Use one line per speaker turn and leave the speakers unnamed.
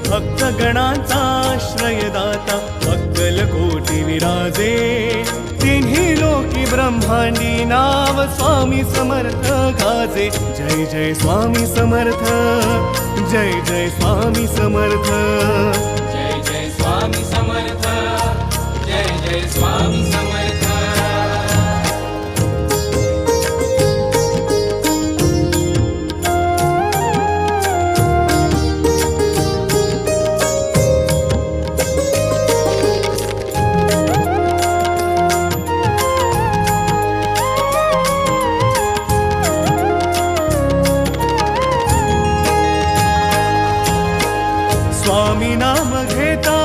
भक्तगणांचा आश्रयदाता अक्कलकोटी विराजे तिन्ही लोकी ब्रह्मांडी नाव स्वामी समर्थ गाजे जय जय स्वामी समर्थ जय जय स्वामी समर्थ
जय जय स्वामी समर्थ जय जय स्वामी समर्थ
स्वामी नाम घेता